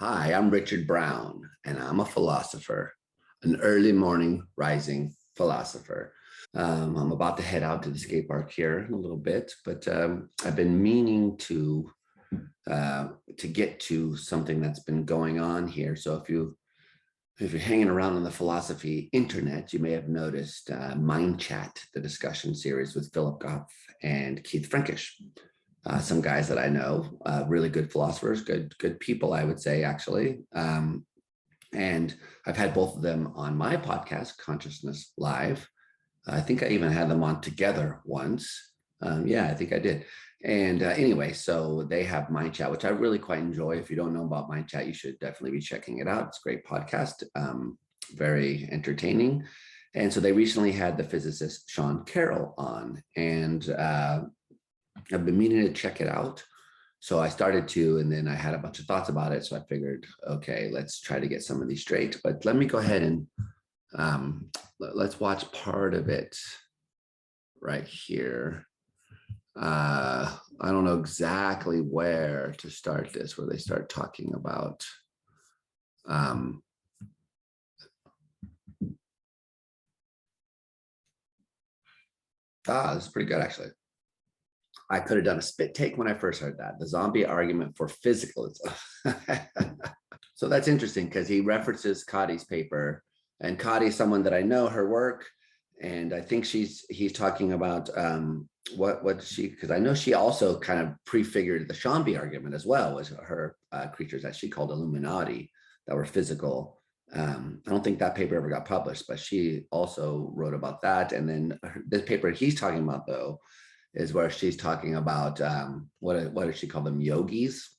Hi, I'm Richard Brown, and I'm a philosopher, an early morning rising philosopher. I'm about to head out to the skate park here in a little bit, but I've been meaning to get to something that's been going on here. So if you're hanging around on the philosophy internet, you may have noticed Mind Chat, the discussion series with Philip Goff and Keith Frankish. Some guys that I know, really good philosophers, good people, I would say, actually. And I've had both of them on my podcast, Consciousness Live. I think I even had them on together once. Yeah, I think I did. And anyway, so they have Mind Chat, which I really quite enjoy. If you don't know about Mind Chat, you should definitely be checking it out. It's a great podcast, very entertaining. And so they recently had the physicist Sean Carroll on, and I've been meaning to check it out. So I started to, and then I had a bunch of thoughts about it. So I figured, okay, let's try to get some of these straight. But let me go ahead and let's watch part of it right here. I don't know exactly where to start this, where they start talking about this is pretty good, actually. I could have done a spit take when I first heard that. The zombie argument for physicalism. So that's interesting because he references Kati's paper, and Kati is someone that I know, her work, and I think he's talking about what she, because I know she also kind of prefigured the zombie argument as well, was her creatures that she called Illuminati that were physical. I don't think that paper ever got published, but she also wrote about that. And then this paper he's talking about, though, is where she's talking about what does she call them, yogis?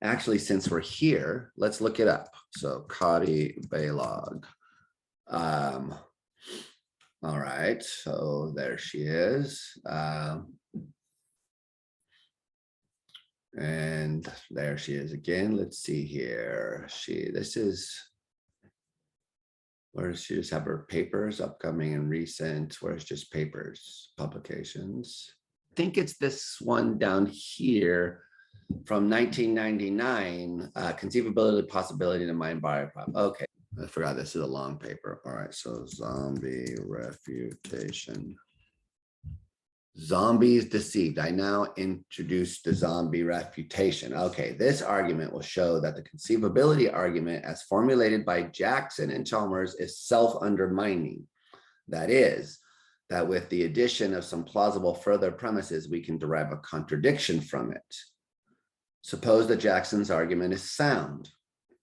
Actually, since we're here, let's look it up. So Kari Balog. All right, so there she is. And there she is again. Let's see here. Where does she just have her papers, upcoming and recent? Where's just papers, publications? I think it's this one down here from 1999, conceivability, possibility, and mind-body problem. Okay, I forgot this is a long paper. All right, so zombie refutation. Zombies deceived. I now introduce the zombie refutation. Okay, this argument will show that the conceivability argument as formulated by Jackson and Chalmers is self-undermining. That is, that with the addition of some plausible further premises, we can derive a contradiction from it. Suppose that Jackson's argument is sound.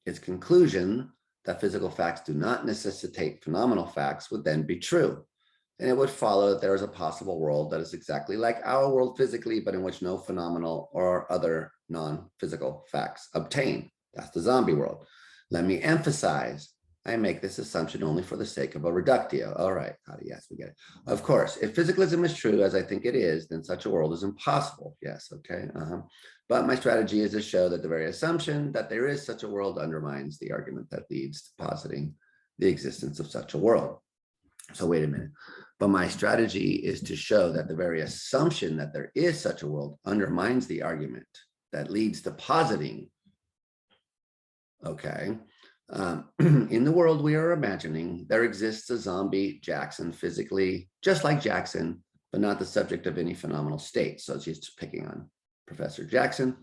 Its conclusion that physical facts do not necessitate phenomenal facts would then be true. And it would follow that there is a possible world that is exactly like our world physically, but in which no phenomenal or other non-physical facts obtain. That's the zombie world. Let me emphasize, I make this assumption only for the sake of a reductio. All right, yes, we get it. Of course, if physicalism is true, as I think it is, then such a world is impossible. Yes, okay. But my strategy is to show that the very assumption that there is such a world undermines the argument that leads to positing the existence of such a world. So wait a minute. But my strategy is to show that the very assumption that there is such a world undermines the argument that leads to positing. Okay. In the world we are imagining, there exists a zombie Jackson physically, just like Jackson, but not the subject of any phenomenal state. So she's picking on Professor Jackson.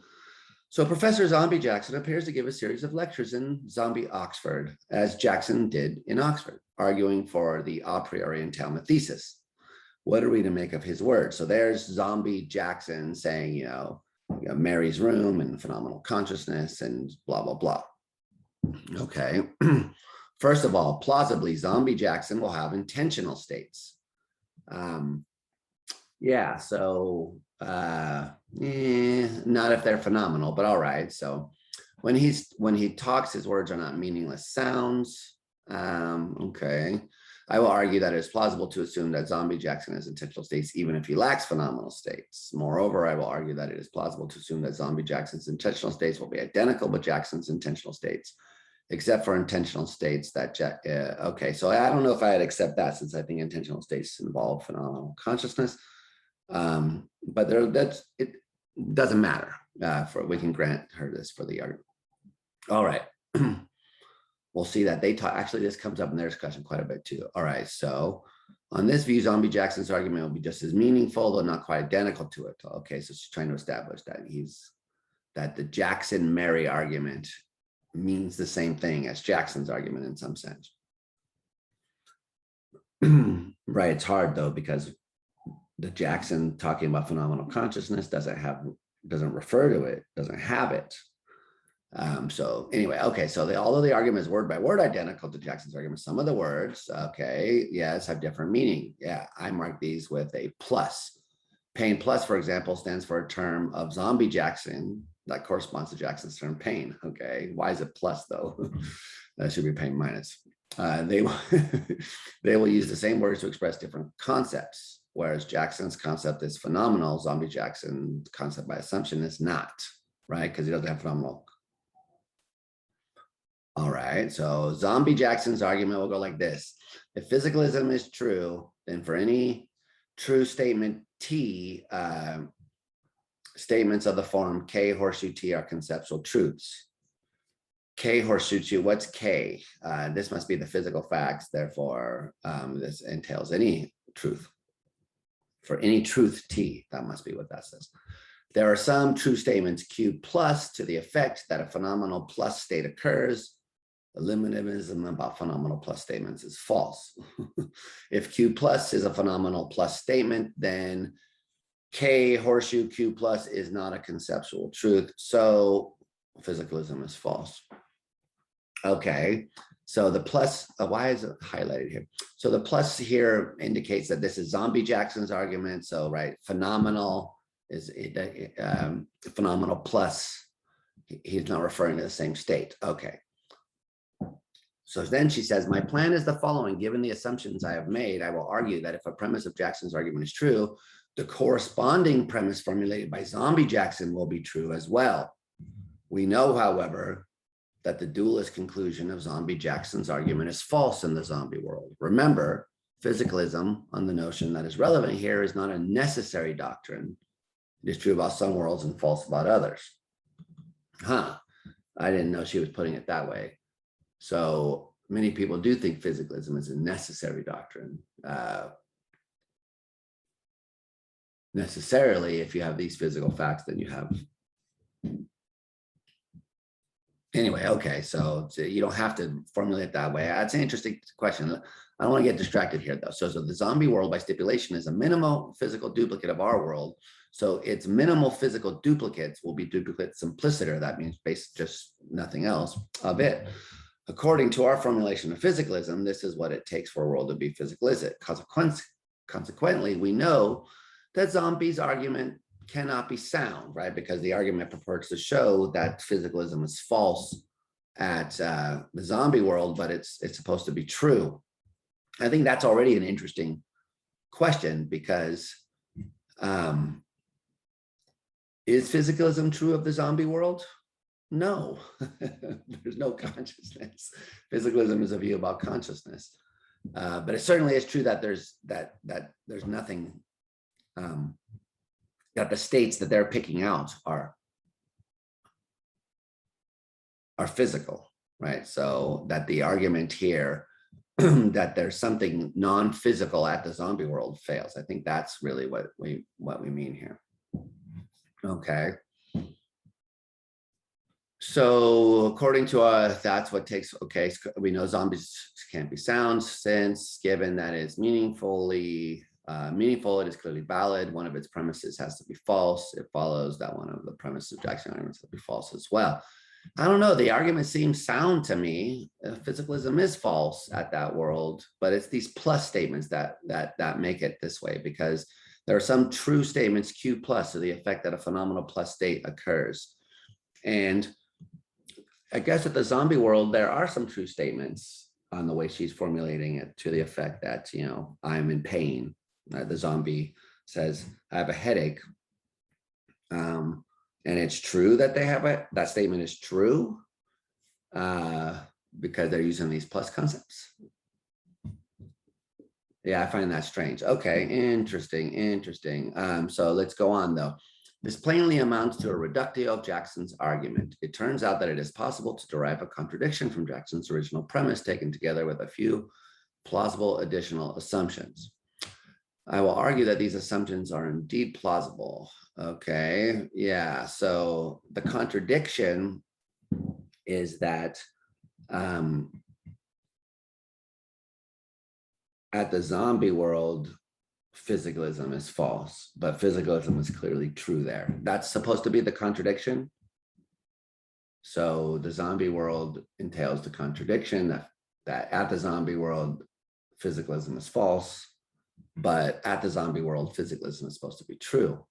So Professor Zombie Jackson appears to give a series of lectures in Zombie Oxford, as Jackson did in Oxford, arguing for the a priori entailment thesis. What are we to make of his words? So there's Zombie Jackson saying, you know, Mary's room and phenomenal consciousness and blah, blah, blah. Okay. First of all, plausibly, Zombie Jackson will have intentional states. Yeah, so not if they're phenomenal, but all right. So when he talks, his words are not meaningless sounds. Okay. I will argue that it is plausible to assume that Zombie Jackson has intentional states, even if he lacks phenomenal states. Moreover, I will argue that it is plausible to assume that Zombie Jackson's intentional states will be identical with Jackson's intentional states, except for intentional states that, okay, so I don't know if I'd accept that, since I think intentional states involve phenomenal consciousness. But it doesn't matter. we can grant her this for the argument. All right. We'll see that they talk, actually this comes up in their discussion quite a bit too. All right, so on this view, Zombie-Jackson's argument will be just as meaningful, though not quite identical to it. Okay, so she's trying to establish that the Jackson-Mary argument means the same thing as Jackson's argument in some sense. Right, it's hard though, because the Jackson talking about phenomenal consciousness doesn't refer to it, doesn't have it. So anyway, okay, so although the argument is word by word identical to Jackson's argument, some of the words, okay, yes, have different meaning. Yeah, I mark these with a plus. Pain plus, for example, stands for a term of Zombie Jackson that corresponds to Jackson's term pain. Okay, why is it plus though? That should be pain minus. They will use the same words to express different concepts, whereas Jackson's concept is phenomenal. Zombie Jackson's concept by assumption is not, right? Because he doesn't have phenomenal. All right, so Zombie Jackson's argument will go like this. If physicalism is true, then for any true statement T, statements of the form K horseshoe T are conceptual truths. K horseshoe T, what's K? This must be the physical facts, therefore this entails any truth. For any truth T, that must be what that says. There are some true statements Q plus to the effect that a phenomenal plus state occurs. Eliminativism about phenomenal plus statements is false. If Q plus is a phenomenal plus statement, then K horseshoe Q plus is not a conceptual truth. So physicalism is false. Okay, so the plus, why is it highlighted here? So the plus here indicates that this is Zombie Jackson's argument. So right, phenomenal is phenomenal plus, he's not referring to the same state. Okay. So then she says, my plan is the following. Given the assumptions I have made, I will argue that if a premise of Jackson's argument is true, the corresponding premise formulated by Zombie Jackson will be true as well. We know, however, that the dualist conclusion of Zombie Jackson's argument is false in the zombie world. Remember, physicalism on the notion that is relevant here is not a necessary doctrine. It is true about some worlds and false about others. I didn't know she was putting it that way. So many people do think physicalism is a necessary doctrine. Necessarily, if you have these physical facts, then you have. Anyway, okay, so you don't have to formulate it that way. That's an interesting question. I don't want to get distracted here, though. So the zombie world, by stipulation, is a minimal physical duplicate of our world. So its minimal physical duplicates will be duplicate simpliciter. That means based just nothing else of it. According to our formulation of physicalism, this is what it takes for a world to be physicalistic. Consequently, we know that Zombie's argument cannot be sound, right? Because the argument purports to show that physicalism is false at the zombie world, but it's supposed to be true. I think that's already an interesting question, because is physicalism true of the zombie world? No, there's no consciousness. Physicalism is a view about consciousness, but it certainly is true that there's nothing, that the states that they're picking out are physical, right? So that the argument here that there's something non-physical at the zombie world fails. I think that's really what we mean here. Okay. So according to that's what takes, okay, we know zombies can't be sound, since given that it's meaningful, it is clearly valid. One of its premises has to be false. It follows that one of the premises of Jackson arguments will be false as well. I don't know, the argument seems sound to me. Physicalism is false at that world, but it's these plus statements that make it this way, because there are some true statements Q plus to the effect that a phenomenal plus state occurs. And I guess at the zombie world, there are some true statements on the way she's formulating it to the effect that, you know, I'm in pain. The zombie says, I have a headache. And it's true that they have that statement is true because they're using these plus concepts. Yeah, I find that strange. Okay, interesting. So let's go on though. This plainly amounts to a reductio of Jackson's argument. It turns out that it is possible to derive a contradiction from Jackson's original premise taken together with a few plausible additional assumptions. I will argue that these assumptions are indeed plausible. Okay, yeah, so the contradiction is that at the zombie world, physicalism is false, but physicalism is clearly true there. That's supposed to be the contradiction. So the zombie world entails the contradiction that at the zombie world, physicalism is false, but at the zombie world, physicalism is supposed to be true.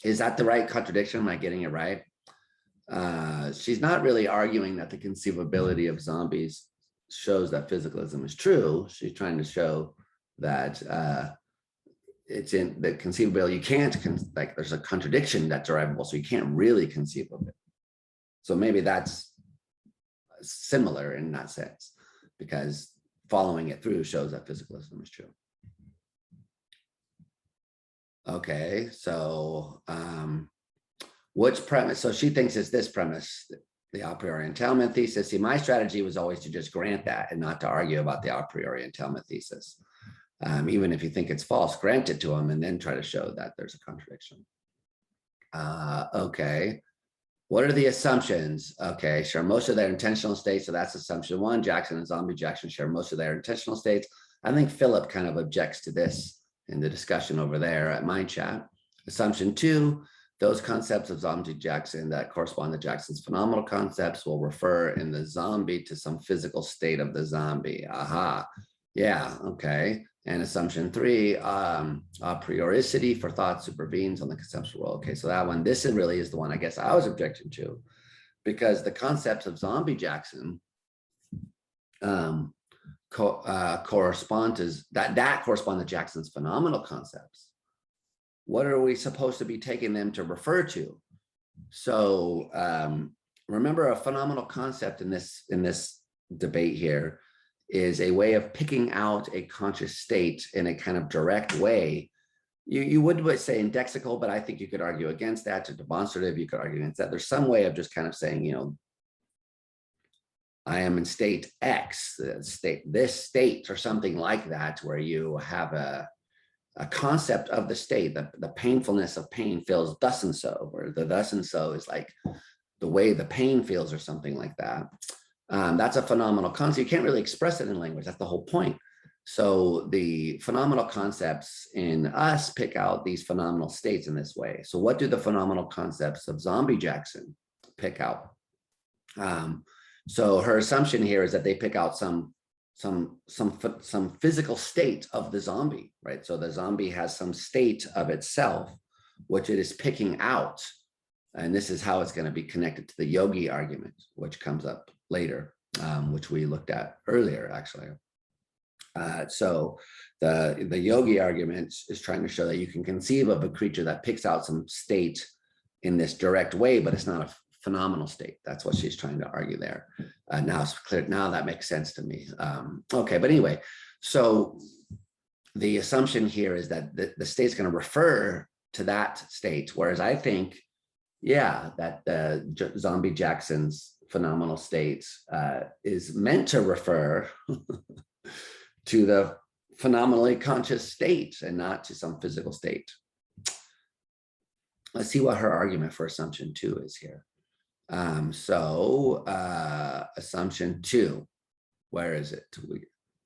Is that the right contradiction? Am I getting it right? She's not really arguing that the conceivability of zombies shows that physicalism is true. She's trying to show that it's in the conceivability. You can't, like, there's a contradiction that's derivable, so you can't really conceive of it. So maybe that's similar in that sense, because following it through shows that physicalism is true. Okay, so which premise? So she thinks it's this premise, the a priori entailment thesis. See, my strategy was always to just grant that and not to argue about the a priori entailment thesis. Even if you think it's false, grant it to them and then try to show that there's a contradiction. Okay, what are the assumptions? Okay, share most of their intentional states. So that's assumption one. Jackson and zombie Jackson share most of their intentional states. I think Philip kind of objects to this in the discussion over there at my chat. Assumption two, those concepts of zombie Jackson that correspond to Jackson's phenomenal concepts will refer in the zombie to some physical state of the zombie. Aha, yeah, okay. And assumption three, a prioricity for thought supervenes on the conceptual world. Okay, so that one, this really is the one I guess I was objecting to, because the concepts of zombie Jackson correspond to that correspond to Jackson's phenomenal concepts. What are we supposed to be taking them to refer to? So remember, a phenomenal concept in this debate here is a way of picking out a conscious state in a kind of direct way. You would say indexical, but I think you could argue against that. To demonstrative, you could argue against that. There's some way of just kind of saying, you know, I am in state X, this state, or something like that, where you have a concept of the state, the painfulness of pain feels thus and so, where the thus and so is like the way the pain feels or something like that. That's a phenomenal concept. You can't really express it in language. That's the whole point. So the phenomenal concepts in us pick out these phenomenal states in this way. So what do the phenomenal concepts of zombie Jackson pick out? So her assumption here is that they pick out some physical state of the zombie, right? So the zombie has some state of itself, which it is picking out. And this is how it's going to be connected to the yogi argument, which comes up later, which we looked at earlier, actually. So the yogi argument is trying to show that you can conceive of a creature that picks out some state in this direct way, but it's not a phenomenal state. That's what she's trying to argue there. Now it's clear. Now that makes sense to me. Okay, but anyway, so the assumption here is that the state's going to refer to that state, whereas I think, yeah, that zombie Jackson's phenomenal states is meant to refer to the phenomenally conscious state and not to some physical state. Let's see what her argument for assumption two is here. Assumption two, where is it?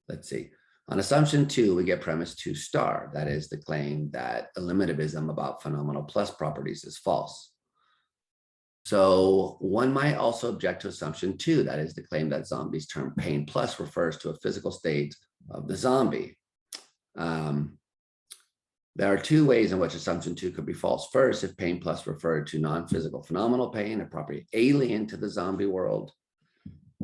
Let's see. On assumption two, we get premise 2 star. That is the claim that eliminativism about phenomenal plus properties is false. So one might also object to assumption 2, that is the claim that zombies term pain plus refers to a physical state of the zombie. There are 2 ways in which assumption 2 could be false. First, if pain plus referred to non-physical phenomenal pain, a property alien to the zombie world.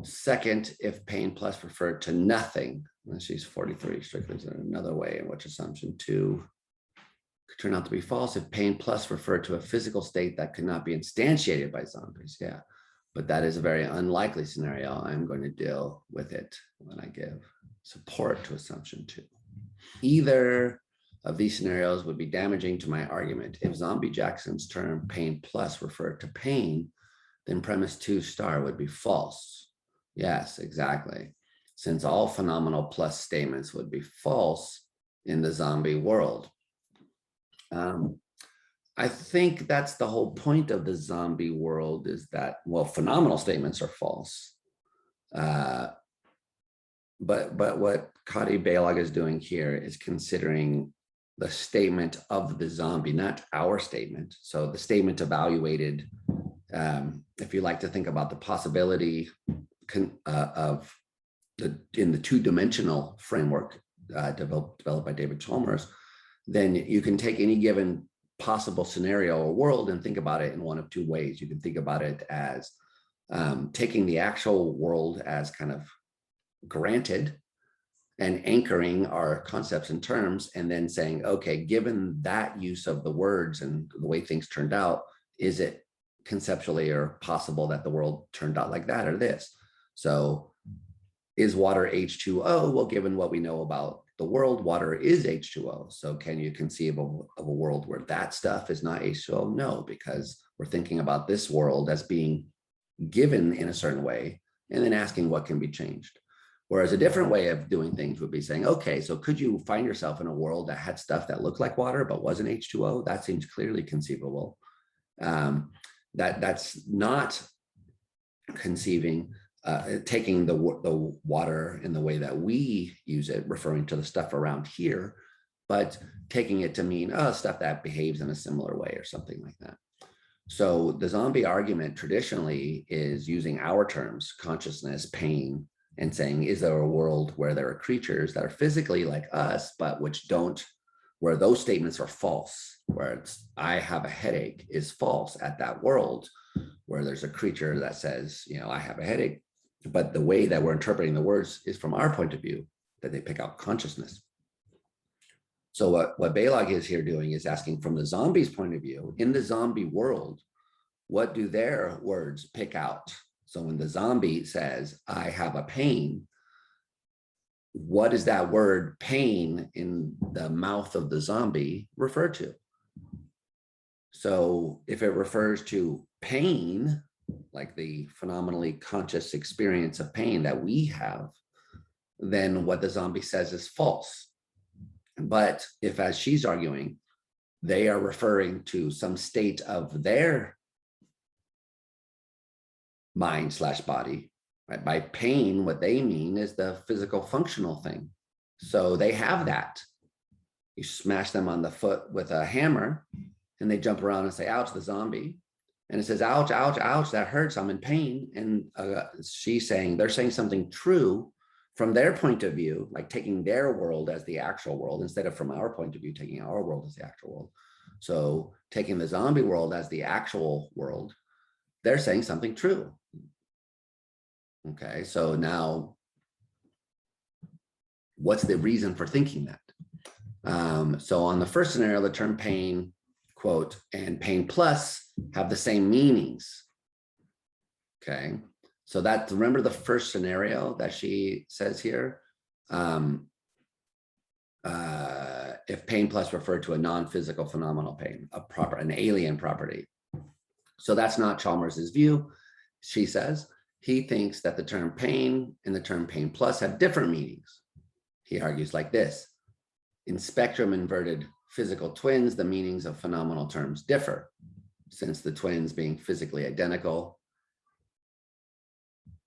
Second, if pain plus referred to nothing. She's 43, strictly is another way in which assumption 2 could turn out to be false if pain plus referred to a physical state that could not be instantiated by zombies. Yeah, but that is a very unlikely scenario. I'm going to deal with it when I give support to assumption 2. Either of these scenarios would be damaging to my argument. If Zombie Jackson's term pain plus referred to pain, then premise 2 star would be false. Yes, exactly. Since all phenomenal plus statements would be false in the zombie world. I think that's the whole point of the zombie world, is that, well, phenomenal statements are false. But what Kati Balog is doing here is considering the statement of the zombie, not our statement. So the statement evaluated, if you like to think about the possibility of in the two-dimensional framework developed by David Chalmers, then you can take any given possible scenario or world and think about it in one of two ways. You can think about it as taking the actual world as kind of granted and anchoring our concepts and terms, and then saying, okay, given that use of the words and the way things turned out, is it conceptually or possible that the world turned out like that or this? So is water H2O? Well, given what we know about the world, water is H2O. So can you conceive of a world where that stuff is not H2O? No, because we're thinking about this world as being given in a certain way and then asking what can be changed. Whereas a different way of doing things would be saying, okay, so could you find yourself in a world that had stuff that looked like water but wasn't H2O? That seems clearly conceivable. That's not conceiving, taking the water in the way that we use it, referring to the stuff around here, but taking it to mean, oh, stuff that behaves in a similar way or something like that. So the zombie argument traditionally is using our terms, consciousness, pain, and saying, is there a world where there are creatures that are physically like us, but which don't, where those statements are false, where it's, I have a headache is false at that world, where there's a creature that says, you know, I have a headache. But the way that we're interpreting the words is from our point of view, that they pick out consciousness. So what Balog is here doing is asking from the zombie's point of view, in the zombie world, what do their words pick out? So when the zombie says, I have a pain, what is that word pain in the mouth of the zombie refer to? So if it refers to pain, like the phenomenally conscious experience of pain that we have, then what the zombie says is false. But if, as she's arguing, they are referring to some state of their mind / body, right? By pain, what they mean is the physical functional thing. So they have that. You smash them on the foot with a hammer and they jump around and say, ouch, the zombie. And it says, ouch, ouch, ouch, that hurts, I'm in pain. And she's saying, they're saying something true from their point of view, like taking their world as the actual world, instead of from our point of view, taking our world as the actual world. So taking the zombie world as the actual world, they're saying something true. Okay, so now what's the reason for thinking that? So on the first scenario, the term pain, quote, and pain plus have the same meanings. Okay, so that, remember the first scenario that she says here? If pain plus referred to a non-physical phenomenal pain, an alien property. So that's not Chalmers's view. She says he thinks that the term pain and the term pain plus have different meanings. He argues like this: in spectrum inverted physical twins, the meanings of phenomenal terms differ, since the twins being physically identical.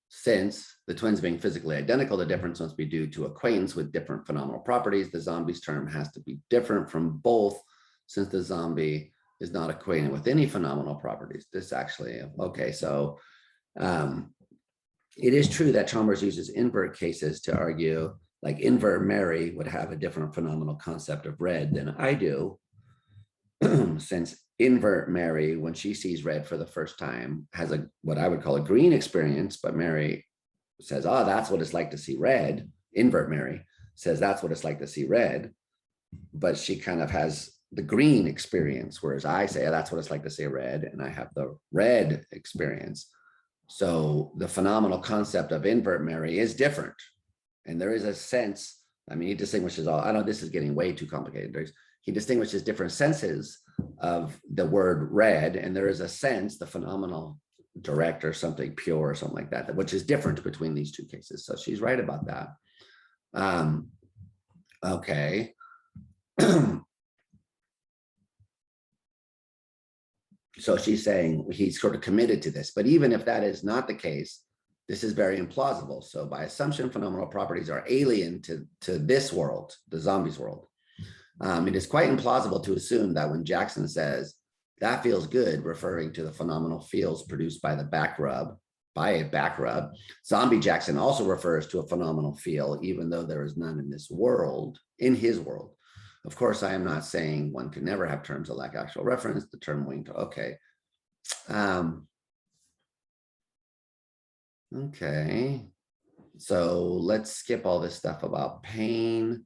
Since the twins being physically identical, the difference must be due to acquaintance with different phenomenal properties. The zombie's term has to be different from both, since the zombie is not acquainted with any phenomenal properties. This actually, okay, so it is true that Chalmers uses invert cases to argue, like invert Mary would have a different phenomenal concept of red than I do, since invert Mary, when she sees red for the first time, has a what I would call a green experience, but Mary says, oh, that's what it's like to see red. Invert Mary says that's what it's like to see red, but she kind of has the green experience, whereas I say, oh, that's what it's like to see red, and I have the red experience. So the phenomenal concept of invert Mary is different. And there is a sense I mean, he distinguishes all, I know this is getting way too complicated. He distinguishes different senses of the word red, and there is a sense, the phenomenal direct or something pure or something like that, which is different between these two cases. So she's right about that. Okay. So she's saying he's sort of committed to this, but even if that is not the case, this is very implausible. So by assumption, phenomenal properties are alien to this world, the zombies world. It is quite implausible to assume that when Jackson says that feels good, referring to the phenomenal feels produced by a back rub, zombie Jackson also refers to a phenomenal feel, even though there is none in this world, in his world. Of course, I am not saying one can never have terms that lack actual reference. The term winged, okay. Okay, so let's skip all this stuff about pain.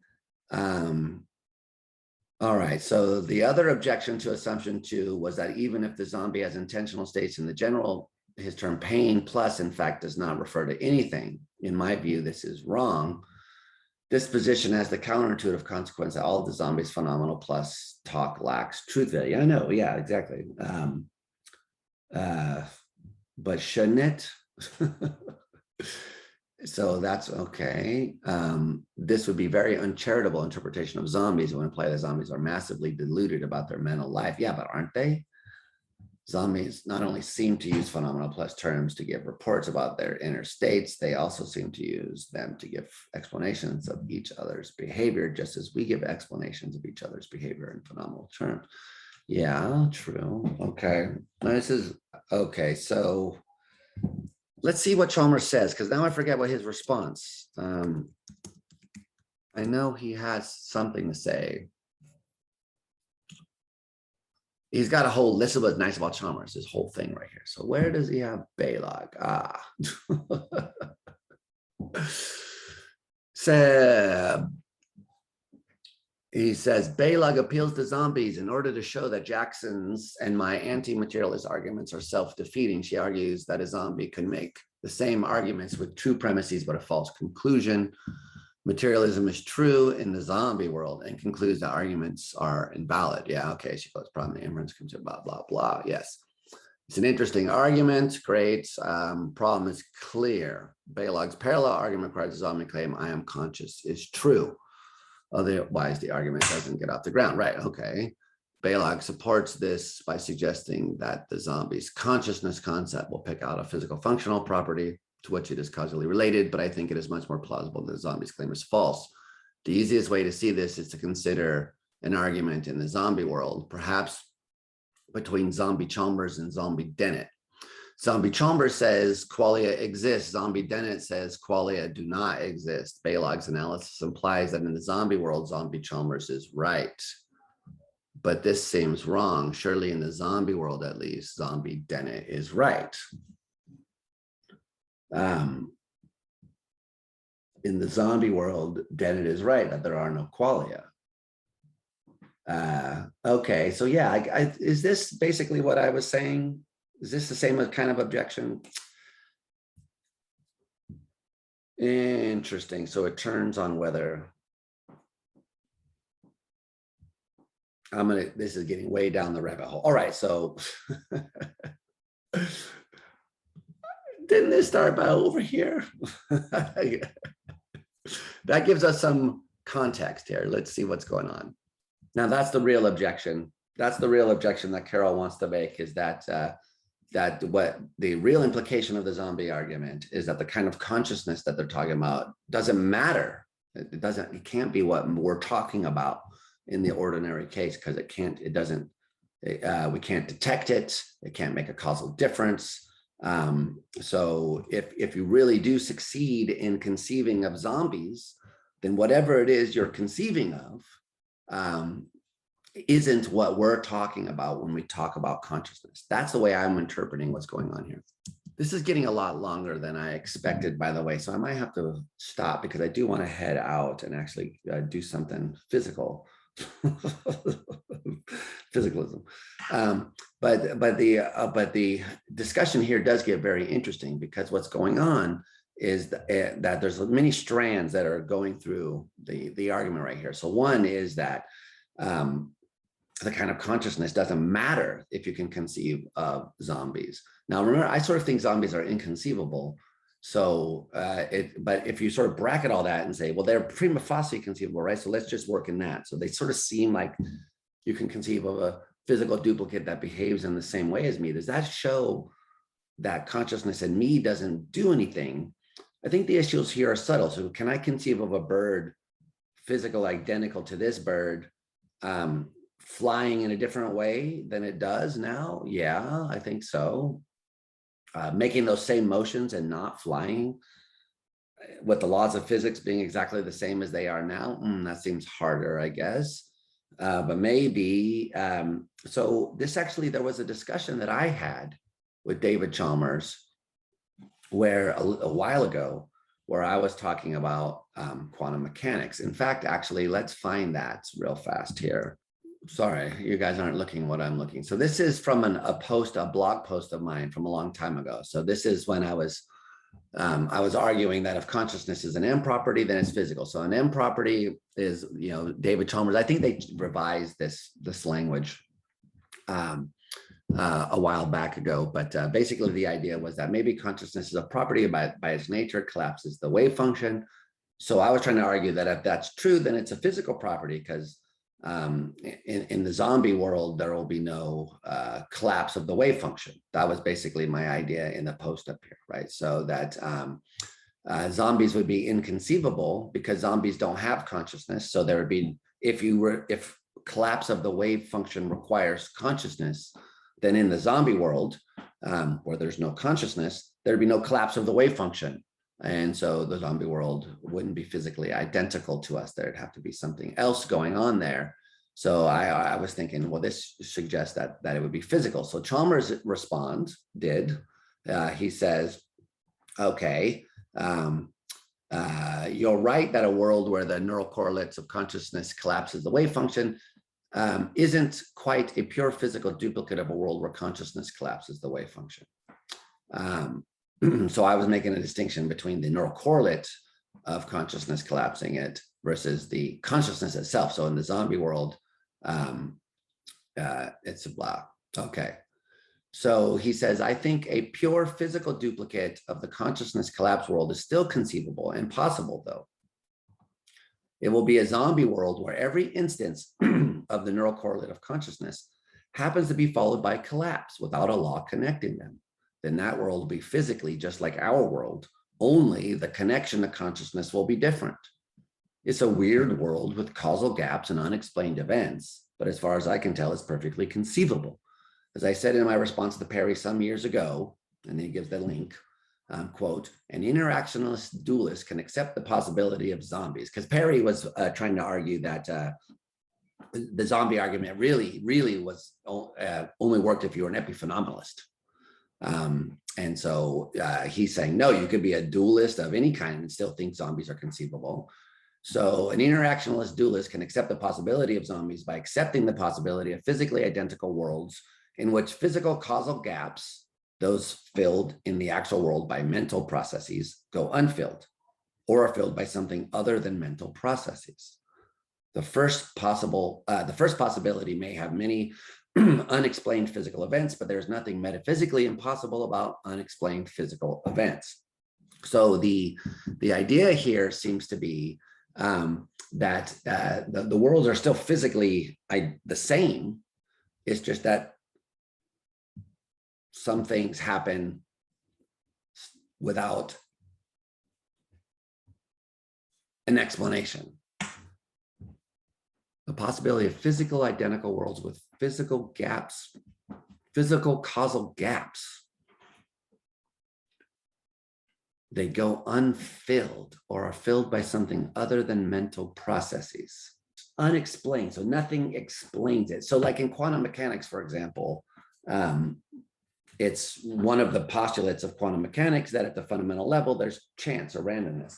All right, so the other objection to assumption 2 was that even if the zombie has intentional states in the general, his term pain plus, in fact, does not refer to anything. In my view, this is wrong. This position has the counterintuitive consequence that all of the zombies phenomenal plus talk lacks truth value. I know, yeah, exactly. But shouldn't it? So that's okay. This would be very uncharitable interpretation of zombies. It would imply that zombies are massively deluded about their mental life. Yeah, but aren't they? Zombies not only seem to use phenomenal plus terms to give reports about their inner states, they also seem to use them to give explanations of each other's behavior, just as we give explanations of each other's behavior in phenomenal terms. Yeah, true. Okay. This is okay. So let's see what Chalmers says, because now I forget what his response. I know he has something to say. He's got a whole list of what's nice about Chalmers, this whole thing right here. So where does he have Balog? So he says, Balog appeals to zombies in order to show that Jackson's and my anti-materialist arguments are self-defeating. She argues that a zombie can make the same arguments with true premises, but a false conclusion. Materialism is true in the zombie world and concludes that arguments are invalid. Yeah, okay, she goes, problem inference comes in blah, blah, blah. Yes, it's an interesting argument. Great. Problem is clear. Balog's parallel argument requires a zombie claim, I am conscious, is true. Otherwise, the argument doesn't get off the ground. Right, okay. Balog supports this by suggesting that the zombie's consciousness concept will pick out a physical functional property to which it is causally related, but I think it is much more plausible that the zombie's claim is false. The easiest way to see this is to consider an argument in the zombie world, perhaps between zombie Chalmers and zombie Dennett. Zombie Chalmers says qualia exists. Zombie Dennett says qualia do not exist. Balog's analysis implies that in the zombie world, zombie Chalmers is right. But this seems wrong. Surely in the zombie world, at least, zombie Dennett is right. In the zombie world, Dennett is right that there are no qualia. Okay, so yeah, is this basically what I was saying? Is this the same kind of objection? Interesting. So it turns on whether this is getting way down the rabbit hole. All right, so didn't this start by over here? That gives us some context here. Let's see what's going on. Now, that's the real objection. That's the real objection that Carol wants to make, is that that what the real implication of the zombie argument is that the kind of consciousness that they're talking about doesn't matter. It can't be what we're talking about in the ordinary case, because we can't detect it. It can't make a causal difference. So if you really do succeed in conceiving of zombies, then whatever it is you're conceiving of isn't what we're talking about when we talk about consciousness. That's the way I'm interpreting what's going on here. This is getting a lot longer than I expected, by the way, so I might have to stop because I do want to head out and actually do something physical. Physicalism. But the discussion here does get very interesting, because what's going on is that there's many strands that are going through the argument right here. So one is that the kind of consciousness doesn't matter if you can conceive of zombies. Now, remember, I sort of think zombies are inconceivable. So, but if you sort of bracket all that and say, well, they're prima facie conceivable, right? So let's just work in that. So they sort of seem like you can conceive of a physical duplicate that behaves in the same way as me. Does that show that consciousness in me doesn't do anything? I think the issues here are subtle. So can I conceive of a bird physical identical to this bird, flying in a different way than it does now? Yeah, I think so. Making those same motions and not flying, with the laws of physics being exactly the same as they are now, that seems harder, I guess. But maybe, so this actually, there was a discussion that I had with David Chalmers where a while ago, where I was talking about quantum mechanics. In fact, actually, let's find that real fast here. Sorry, you guys aren't looking what I'm looking. So this is from a blog post of mine from a long time ago. So this is when I was arguing that if consciousness is an M property, then it's physical. So an M property is, David Chalmers, I think they revised this language a while back ago, but basically the idea was that maybe consciousness is a property by its nature, collapses the wave function. So I was trying to argue that if that's true, then it's a physical property, because in the zombie world, there will be no collapse of the wave function. That was basically my idea in the post up here, right? So that zombies would be inconceivable because zombies don't have consciousness. So there would be, if collapse of the wave function requires consciousness, then in the zombie world, where there's no consciousness, there'd be no collapse of the wave function. And so the zombie world wouldn't be physically identical to us. There'd have to be something else going on there. So I was thinking, well, this suggests that it would be physical. So Chalmers he says, okay, you're right that a world where the neural correlates of consciousness collapses the wave function isn't quite a pure physical duplicate of a world where consciousness collapses the wave function. So I was making a distinction between the neural correlate of consciousness collapsing it versus the consciousness itself. So in the zombie world, it's a blah. Okay. So he says, I think a pure physical duplicate of the consciousness collapse world is still conceivable and possible, though. It will be a zombie world where every instance of the neural correlate of consciousness happens to be followed by collapse without a law connecting them. Then that world will be physically just like our world, only the connection to consciousness will be different. It's a weird world with causal gaps and unexplained events, but as far as I can tell, it's perfectly conceivable. As I said in my response to Perry some years ago, and he gives the link, quote, an interactionalist dualist can accept the possibility of zombies, because Perry was trying to argue that the zombie argument really was only worked if you were an epiphenomenalist. And so he's saying, no, you could be a dualist of any kind and still think zombies are conceivable. So an interactionalist dualist can accept the possibility of zombies by accepting the possibility of physically identical worlds in which physical causal gaps, those filled in the actual world by mental processes, go unfilled or are filled by something other than mental processes. The first possibility may have many unexplained physical events, but there's nothing metaphysically impossible about unexplained physical events. So the idea here seems to be that the worlds are still physically the same. It's just that some things happen without an explanation. The possibility of physical identical worlds with physical gaps, physical causal gaps. They go unfilled or are filled by something other than mental processes. Unexplained, so nothing explains it. So like in quantum mechanics, for example, it's one of the postulates of quantum mechanics that at the fundamental level, there's chance or randomness.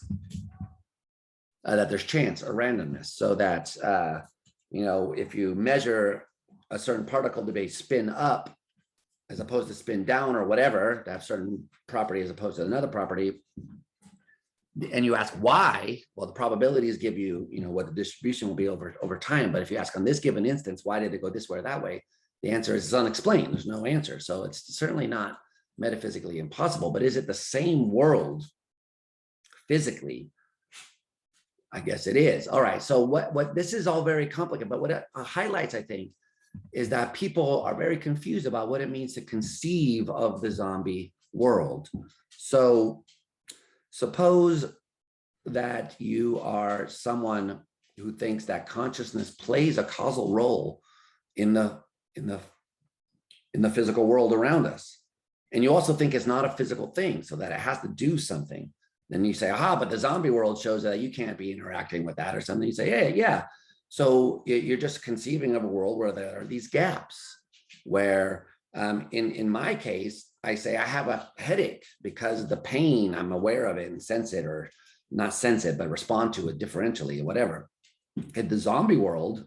So that, if you measure a certain particle to be spin up as opposed to spin down or whatever, to have certain property as opposed to another property, and you ask why, well, the probabilities give you, what the distribution will be over time. But if you ask on this given instance, why did it go this way or that way? The answer is unexplained. There's no answer. So it's certainly not metaphysically impossible, but is it the same world physically? I guess it is. All right. So what this is all very complicated, but what it highlights, I think, is that people are very confused about what it means to conceive of the zombie world. So suppose that you are someone who thinks that consciousness plays a causal role in the physical world around us. And you also think it's not a physical thing, so that it has to do something. Then you say, aha, but the zombie world shows that you can't be interacting with that or something. You say, hey, yeah. So you're just conceiving of a world where there are these gaps where in my case, I say I have a headache because of the pain, I'm aware of it and sense it, or not sense it, but respond to it differentially or whatever. In the zombie world,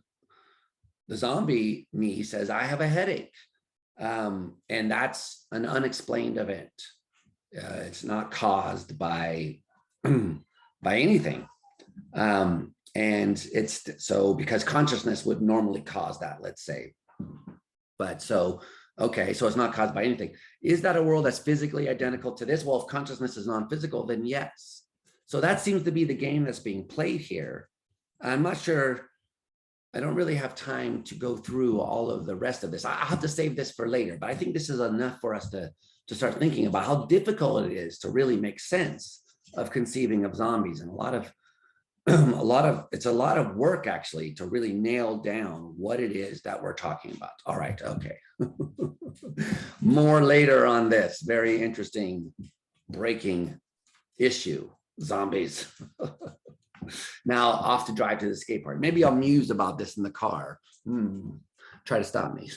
the zombie me says, I have a headache. And that's an unexplained event. It's not caused by anything. And it's so because consciousness would normally cause that, let's say. But so, okay, so it's not caused by anything. Is that a world that's physically identical to this? Well, if consciousness is non-physical, then yes. So that seems to be the game that's being played here. I'm not sure. I don't really have time to go through all of the rest of this. I'll have to save this for later, but I think this is enough for us to start thinking about how difficult it is to really make sense of conceiving of zombies. And it's a lot of work actually to really nail down what it is that we're talking about. All right, okay. More later on this very interesting breaking issue, zombies. Now off to drive to the skate park. Maybe I'll muse about this in the car. Try to stop me.